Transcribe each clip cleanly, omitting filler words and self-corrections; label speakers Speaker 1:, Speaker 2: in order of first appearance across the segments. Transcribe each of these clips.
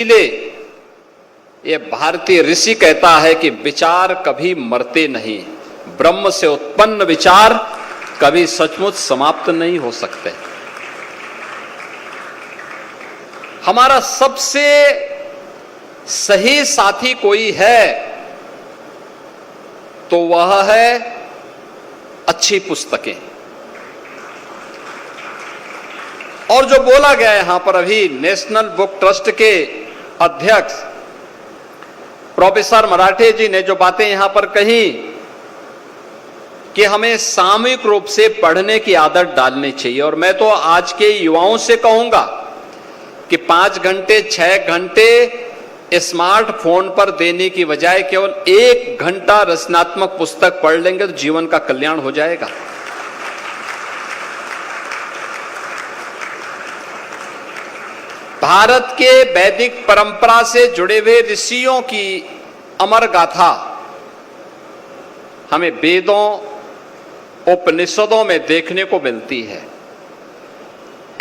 Speaker 1: इसलिए ये भारतीय ऋषि कहता है कि विचार कभी मरते नहीं, ब्रह्म से उत्पन्न विचार कभी सचमुच समाप्त नहीं हो सकते। हमारा सबसे सही साथी कोई है तो वह है अच्छी पुस्तकें। और जो बोला गया यहां पर अभी नेशनल बुक ट्रस्ट के अध्यक्ष प्रोफेसर मराठे जी ने जो बातें यहां पर कही कि हमें सामूहिक रूप से पढ़ने की आदत डालनी चाहिए। और मैं तो आज के युवाओं से कहूंगा कि 5 घंटे 6 घंटे स्मार्टफोन पर देने की बजाय केवल 1 घंटा रचनात्मक पुस्तक पढ़ लेंगे तो जीवन का कल्याण हो जाएगा। भारत के वैदिक परंपरा से जुड़े हुए ऋषियों की अमर गाथा हमें वेदों उपनिषदों में देखने को मिलती है।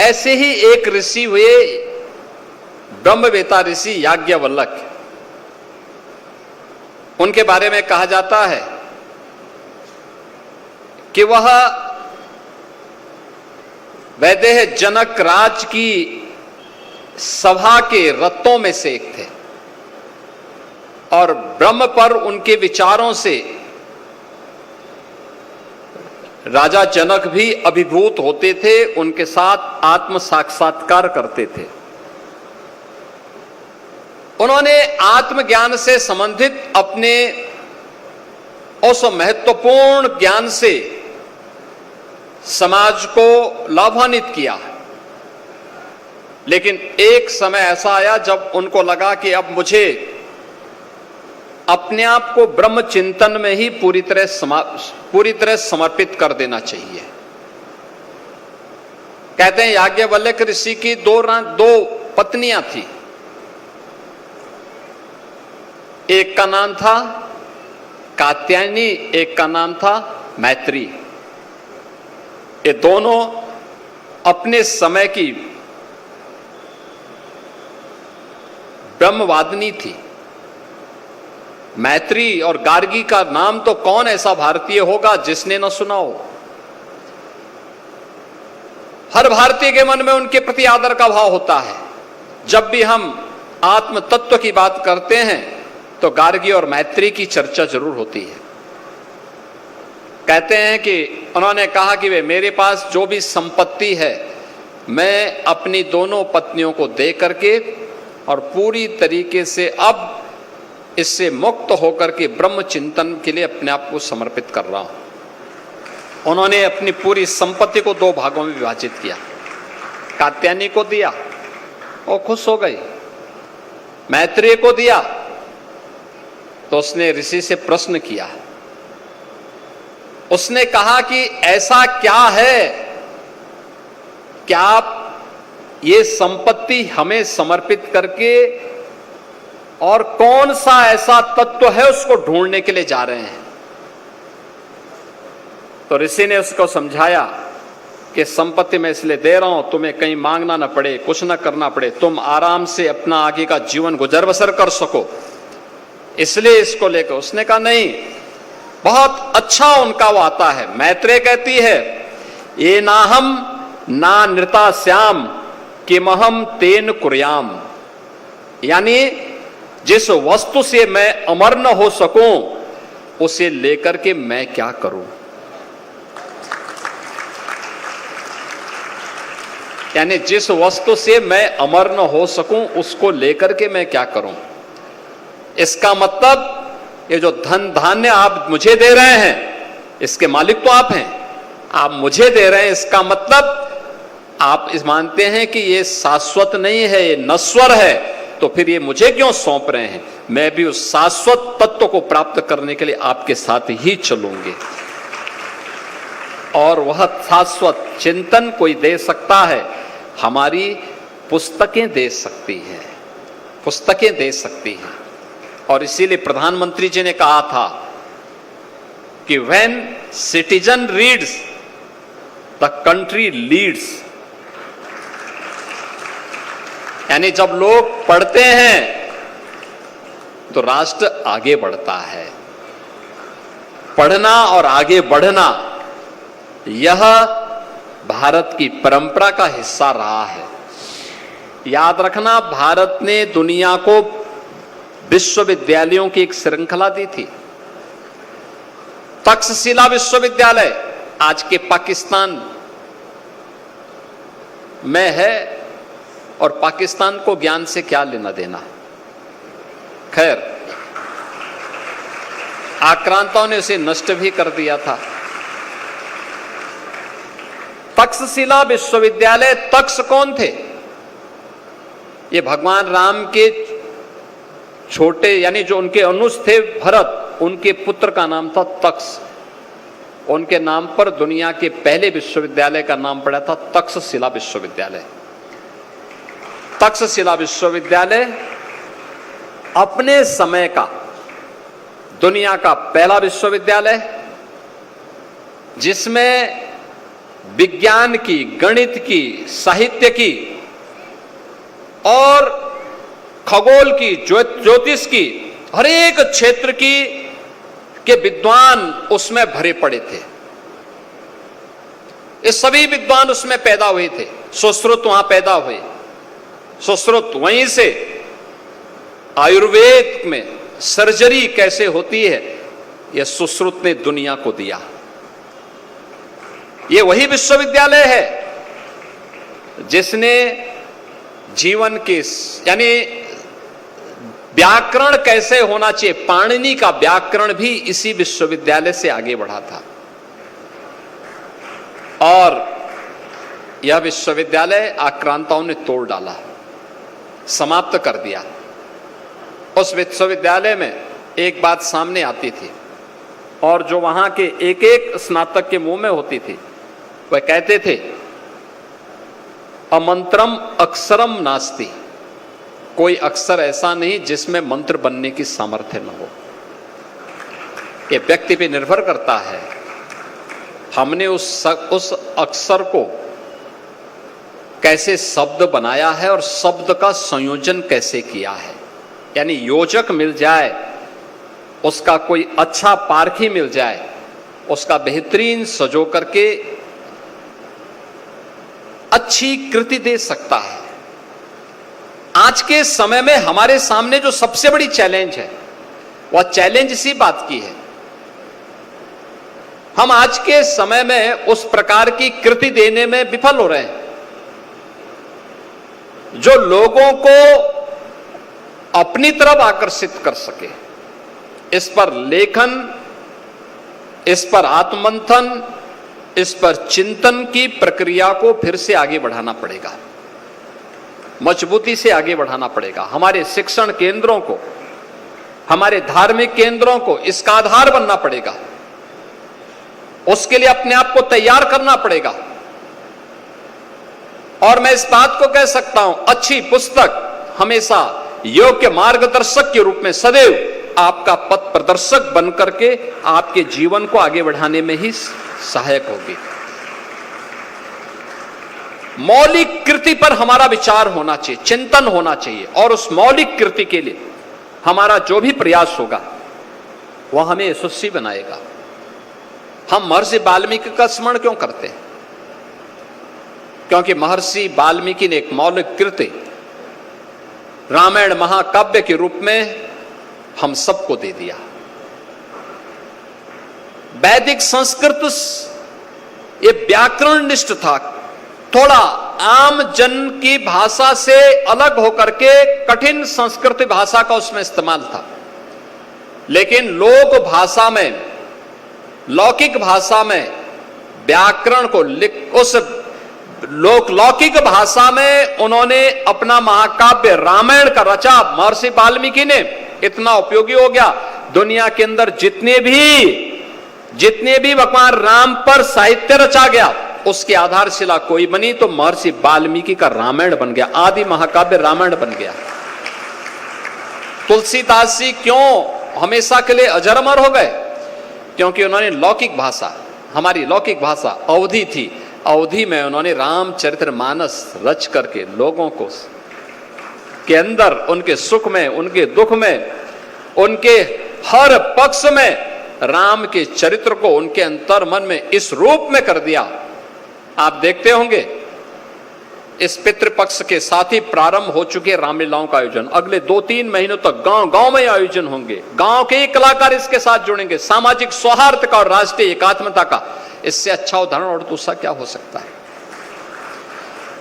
Speaker 1: ऐसे ही एक ऋषि हुए ब्रह्मवेता ऋषि याज्ञवल्क्य। उनके बारे में कहा जाता है कि वह वैदेह जनक राज की सभा के रत्नों में से एक थे और ब्रह्म पर उनके विचारों से राजा जनक भी अभिभूत होते थे, उनके साथ आत्म साक्षात्कार करते थे। उन्होंने आत्मज्ञान से संबंधित अपने उस महत्वपूर्ण ज्ञान से समाज को लाभान्वित किया। लेकिन एक समय ऐसा आया जब उनको लगा कि अब मुझे अपने आप को ब्रह्म चिंतन में ही पूरी तरह समर्पित कर देना चाहिए। कहते हैं याज्ञवल्क्य ऋषि की दो पत्नियां थी। एक का नाम था कात्यायनी, एक का नाम था मैत्री। ये दोनों अपने समय की ब्रह्मवादिनी थी। मैत्री और गार्गी का नाम तो कौन ऐसा भारतीय होगा जिसने न सुना हो। हर भारतीय के मन में उनके प्रति आदर का भाव होता है। जब भी हम आत्म तत्व की बात करते हैं तो गार्गी और मैत्री की चर्चा जरूर होती है। कहते हैं कि उन्होंने कहा कि वे मेरे पास जो भी संपत्ति है मैं अपनी दोनों पत्नियों को दे करके और पूरी तरीके से अब इससे मुक्त होकर के ब्रह्म चिंतन के लिए अपने आप को समर्पित कर रहा हूं। उन्होंने अपनी पूरी संपत्ति को 2 भागों में विभाजित किया। कात्यायनी को दिया, वो खुश हो गई। मैत्रेय को दिया तो उसने ऋषि से प्रश्न किया। उसने कहा कि ऐसा क्या है कि आप ये संपत्ति हमें समर्पित करके और कौन सा ऐसा तत्व है उसको ढूंढने के लिए जा रहे हैं। तो ऋषि ने उसको समझाया कि संपत्ति मैं इसलिए दे रहा हूं तुम्हें कहीं मांगना ना पड़े, कुछ ना करना पड़े, तुम आराम से अपना आगे का जीवन गुजर बसर कर सको, इसलिए इसको लेकर। उसने कहा नहीं, बहुत अच्छा उनका वो आता है। मैत्रेय कहती है ये ना हम ना नृता श्याम किमहम तेन कुर्याम, यानी जिस वस्तु से मैं अमर न हो सकूं उसे लेकर के मैं क्या करूं। यानी जिस वस्तु से मैं अमर न हो सकूं उसको लेकर के मैं क्या करूं। इसका मतलब ये जो धन धान्य आप मुझे दे रहे हैं इसके मालिक तो आप हैं, आप मुझे दे रहे हैं, इसका मतलब आप इस मानते हैं कि ये शाश्वत नहीं है, ये नश्वर है, तो फिर ये मुझे क्यों सौंप रहे हैं। मैं भी उस शाश्वत तत्व को प्राप्त करने के लिए आपके साथ ही चलूंगे। और वह शाश्वत चिंतन कोई दे सकता है, हमारी पुस्तकें दे सकती हैं, पुस्तकें दे सकती हैं। और इसीलिए प्रधानमंत्री जी ने कहा था कि when citizen reads the country leads. यानी जब लोग पढ़ते हैं तो राष्ट्र आगे बढ़ता है। पढ़ना और आगे बढ़ना यह भारत की परंपरा का हिस्सा रहा है। याद रखना, भारत ने दुनिया को विश्वविद्यालयों की एक श्रृंखला दी थी। तक्षशिला विश्वविद्यालय आज के पाकिस्तान में है और पाकिस्तान को ज्ञान से क्या लेना देना। खैर, आक्रांताओं ने उसे नष्ट भी कर दिया था। तक्षशिला विश्वविद्यालय, तक्ष कौन थे? ये भगवान राम के छोटे यानी जो उनके अनुज थे भरत, उनके पुत्र का नाम था तक्ष। उनके नाम पर दुनिया के पहले विश्वविद्यालय का नाम पड़ा था तक्षशिला विश्वविद्यालय। तक्षशिला विश्वविद्यालय अपने समय का दुनिया का पहला विश्वविद्यालय, जिसमें विज्ञान की, गणित की, साहित्य की और खगोल की, ज्योतिष की, हर एक क्षेत्र की के विद्वान उसमें भरे पड़े थे। ये सभी विद्वान उसमें पैदा हुए थे। सुश्रुत वहां पैदा हुए। सुश्रुत वहीं से आयुर्वेद में सर्जरी कैसे होती है, यह सुश्रुत ने दुनिया को दिया। यह वही विश्वविद्यालय है जिसने जीवन के यानी व्याकरण कैसे होना चाहिए, पाणिनि का व्याकरण भी इसी विश्वविद्यालय से आगे बढ़ा था। और यह विश्वविद्यालय आक्रांताओं ने तोड़ डाला, समाप्त कर दिया। उस विश्वविद्यालय में एक बात सामने आती थी और जो वहां के एक एक स्नातक के मुंह में होती थी, वह कहते थे अमंत्रम अक्षरम नास्ति। कोई अक्षर ऐसा नहीं जिसमें मंत्र बनने की सामर्थ्य न हो। यह व्यक्ति पे निर्भर करता है हमने उस अक्षर को कैसे शब्द बनाया है और शब्द का संयोजन कैसे किया है। यानी योजक मिल जाए, उसका कोई अच्छा पारखी मिल जाए, उसका बेहतरीन सजो करके अच्छी कृति दे सकता है। आज के समय में हमारे सामने जो सबसे बड़ी चैलेंज है, वह चैलेंज इसी बात की है। हम आज के समय में उस प्रकार की कृति देने में विफल हो रहे हैं जो लोगों को अपनी तरफ आकर्षित कर सके। इस पर लेखन, इस पर आत्ममंथन, इस पर चिंतन की प्रक्रिया को फिर से आगे बढ़ाना पड़ेगा, मजबूती से आगे बढ़ाना पड़ेगा। हमारे शिक्षण केंद्रों को, हमारे धार्मिक केंद्रों को इसका आधार बनना पड़ेगा। उसके लिए अपने आप को तैयार करना पड़ेगा। और मैं इस बात को कह सकता हूं, अच्छी पुस्तक हमेशा योग्य मार्गदर्शक के रूप में सदैव आपका पथ प्रदर्शक बनकर के आपके जीवन को आगे बढ़ाने में ही सहायक होगी। मौलिक कृति पर हमारा विचार होना चाहिए, चिंतन होना चाहिए, और उस मौलिक कृति के लिए हमारा जो भी प्रयास होगा वह हमें यशस्वी बनाएगा। हम महर्षि वाल्मीकि का स्मरण क्यों करते हैं? क्योंकि महर्षि वाल्मीकि ने एक मौलिक कृति रामायण महाकाव्य के रूप में हम सबको दे दिया। वैदिक संस्कृत ये व्याकरण निष्ठ था, थोड़ा आम जन की भाषा से अलग होकर के कठिन संस्कृत भाषा का उसमें इस्तेमाल था। लेकिन लोक भाषा में, लौकिक भाषा में व्याकरण को उस लौकिक भाषा में उन्होंने अपना महाकाव्य रामायण का रचा। महर्षि वाल्मीकि ने इतना उपयोगी हो गया, दुनिया के अंदर जितने भी भगवान राम पर साहित्य रचा गया उसकी आधारशिला कोई बनी तो महर्षि वाल्मीकि का रामायण बन गया, आदि महाकाव्य रामायण बन गया। तुलसीदास जी क्यों हमेशा के लिए अजरअमर हो गए? क्योंकि उन्होंने लौकिक भाषा, हमारी लौकिक भाषा अवधि थी, अवधि में उन्होंने रामचरितमानस रच करके लोगों को के अंदर, उनके सुख में, उनके दुख में, उनके हर पक्ष में राम के चरित्र को उनके अंतर मन में इस रूप में कर दिया। आप देखते होंगे इस पितृपक्ष के साथ ही प्रारंभ हो चुके रामलीलाओं का आयोजन। अगले 2-3 महीनों तक गांव गांव में आयोजन होंगे। गांव के ही कलाकार इसके साथ जुड़ेंगे। सामाजिक सौहार्द का और राष्ट्रीय एकात्मता का इससे अच्छा उदाहरण और दूसरा क्या हो सकता है।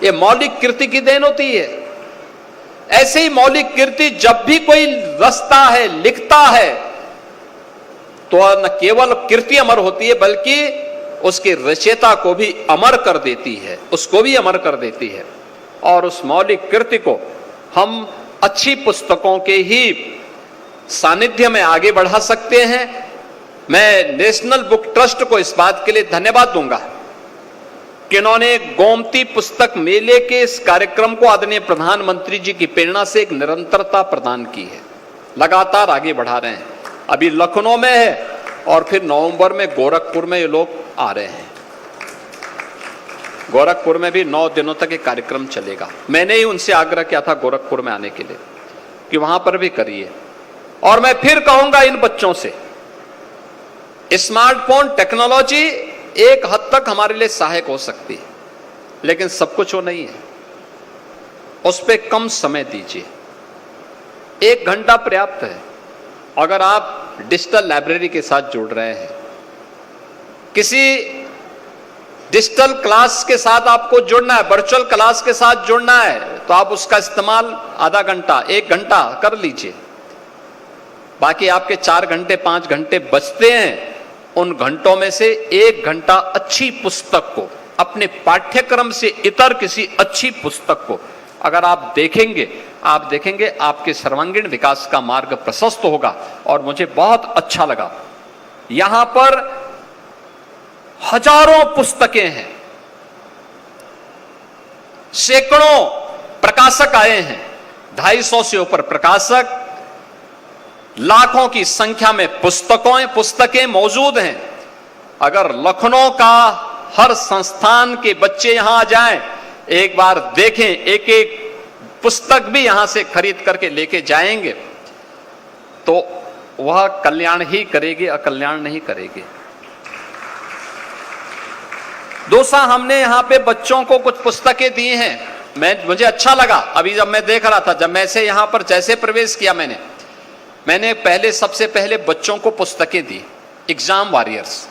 Speaker 1: यह मौलिक कृति की देन होती है। ऐसे ही मौलिक कृति जब भी कोई रचता है, लिखता है, तो न केवल कृति अमर होती है बल्कि उसके रचयिता को भी अमर कर देती है, उसको भी अमर कर देती है। और उस मौलिक कृति को हम अच्छी पुस्तकों के ही सानिध्य में आगे बढ़ा सकते हैं। मैं नेशनल बुक ट्रस्ट को इस बात के लिए धन्यवाद दूंगा कि इन्होंने गोमती पुस्तक मेले के इस कार्यक्रम को आदरणीय प्रधानमंत्री जी की प्रेरणा से एक निरंतरता प्रदान की है। लगातार आगे बढ़ा रहे हैं। अभी लखनऊ में है और फिर नवंबर में गोरखपुर में ये लोग आ रहे हैं। गोरखपुर में भी 9 दिनों तक एक कार्यक्रम चलेगा। मैंने ही उनसे आग्रह किया था गोरखपुर में आने के लिए कि वहां पर भी करिए। और मैं फिर कहूंगा इन बच्चों से, स्मार्टफोन टेक्नोलॉजी एक हद तक हमारे लिए सहायक हो सकती है, लेकिन सब कुछ वो नहीं है। उस पर कम समय दीजिए। 1 घंटा पर्याप्त है। अगर आप डिजिटल लाइब्रेरी के साथ जुड़ रहे हैं, किसी डिजिटल क्लास के साथ आपको जुड़ना है, वर्चुअल क्लास के साथ जुड़ना है, तो आप उसका इस्तेमाल आधा घंटा, 1 घंटा कर लीजिए। बाकी आपके 4 घंटे 5 घंटे बचते हैं। उन घंटों में से 1 घंटा अच्छी पुस्तक को, अपने पाठ्यक्रम से इतर किसी अच्छी पुस्तक को अगर आप देखेंगे आपके सर्वांगीण विकास का मार्ग प्रशस्त होगा। और मुझे बहुत अच्छा लगा, यहां पर हजारों पुस्तकें हैं, सैकड़ों प्रकाशक आए हैं, 250 से ऊपर प्रकाशक, लाखों की संख्या में पुस्तकें मौजूद हैं। अगर लखनऊ का हर संस्थान के बच्चे यहां आ जाएं, एक बार देखें, एक एक पुस्तक भी यहां से खरीद करके लेके जाएंगे, तो वह कल्याण ही करेगी, अकल्याण नहीं करेगी। दूसरा, हमने यहां पे बच्चों को कुछ पुस्तकें दी हैं। मुझे अच्छा लगा। अभी जब मैं देख रहा था, जब मैं से यहां पर जैसे प्रवेश किया, मैंने सबसे पहले बच्चों को पुस्तकें दी, एग्जाम वॉरियर्स।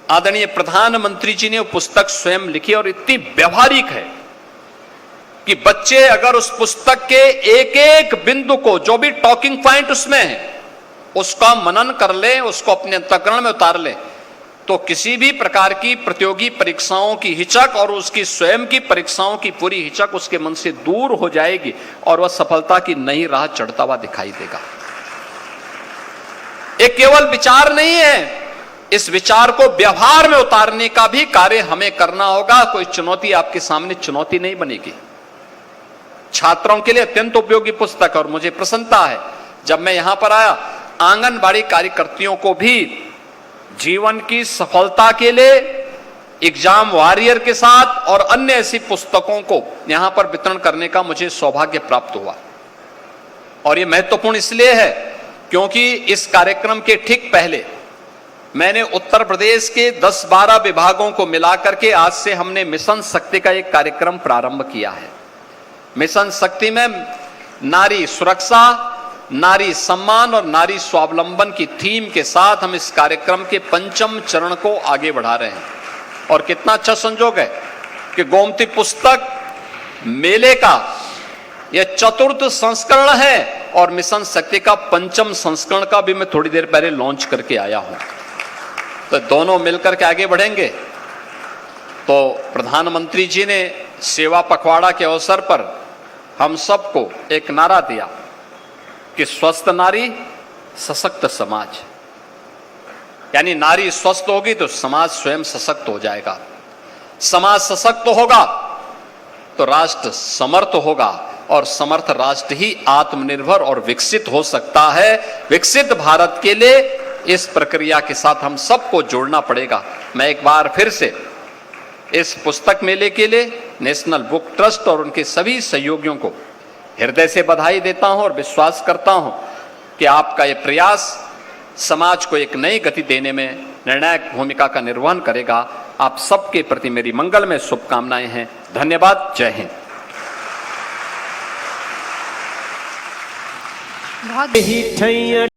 Speaker 1: आदरणीय प्रधानमंत्री जी ने वो पुस्तक स्वयं लिखी और इतनी व्यवहारिक है कि बच्चे अगर उस पुस्तक के एक एक बिंदु को, जो भी टॉकिंग पॉइंट उसमें है, उसका मनन कर ले, उसको अपने अंतःकरण में उतार ले, तो किसी भी प्रकार की प्रतियोगी परीक्षाओं की हिचक और उसकी स्वयं की परीक्षाओं की पूरी हिचक उसके मन से दूर हो जाएगी और वह सफलता की नई राह चढ़ता हुआ दिखाई देगा। एक केवल विचार नहीं है, इस विचार को व्यवहार में उतारने का भी कार्य हमें करना होगा। कोई चुनौती आपके सामने चुनौती नहीं बनेगी। छात्रों के लिए अत्यंत उपयोगी पुस्तक। और मुझे प्रसन्नता है, जब मैं यहां पर आया, आंगनबाड़ी कार्यकर्तियों को भी जीवन की सफलता के लिए एग्जाम वॉरियर के साथ और अन्य ऐसी पुस्तकों को यहां पर वितरण करने का मुझे सौभाग्य प्राप्त हुआ। और यह महत्वपूर्ण इसलिए है क्योंकि इस कार्यक्रम के ठीक पहले मैंने उत्तर प्रदेश के 10-12 विभागों को मिलाकर के आज से हमने मिशन शक्ति का एक कार्यक्रम प्रारंभ किया है। मिशन शक्ति में नारी सुरक्षा, नारी सम्मान और नारी स्वावलंबन की थीम के साथ हम इस कार्यक्रम के 5वें चरण को आगे बढ़ा रहे हैं। और कितना अच्छा संजोग है कि गोमती पुस्तक मेले का यह 4th संस्करण है और मिशन शक्ति का 5वां संस्करण का भी मैं थोड़ी देर पहले लॉन्च करके आया हूं। तो दोनों मिलकर के आगे बढ़ेंगे। तो प्रधानमंत्री जी ने सेवा पखवाड़ा के अवसर पर हम सबको एक नारा दिया कि स्वस्थ नारी सशक्त समाज, यानी नारी स्वस्थ होगी तो समाज स्वयं सशक्त हो जाएगा। समाज सशक्त होगा तो राष्ट्र समर्थ होगा और समर्थ राष्ट्र ही आत्मनिर्भर और विकसित हो सकता है। विकसित भारत के लिए इस प्रक्रिया के साथ हम सबको जोड़ना पड़ेगा। मैं एक बार फिर से इस पुस्तक मेले के लिए नेशनल बुक ट्रस्ट और उनके सभी सहयोगियों को हृदय से बधाई देता हूं और विश्वास करता हूं कि आपका ये प्रयास समाज को एक नई गति देने में निर्णायक भूमिका का निर्वहन करेगा। आप सबके प्रति मेरी मंगलमय शुभकामनाएं हैं। धन्यवाद। जय हिंद।
Speaker 2: बहुत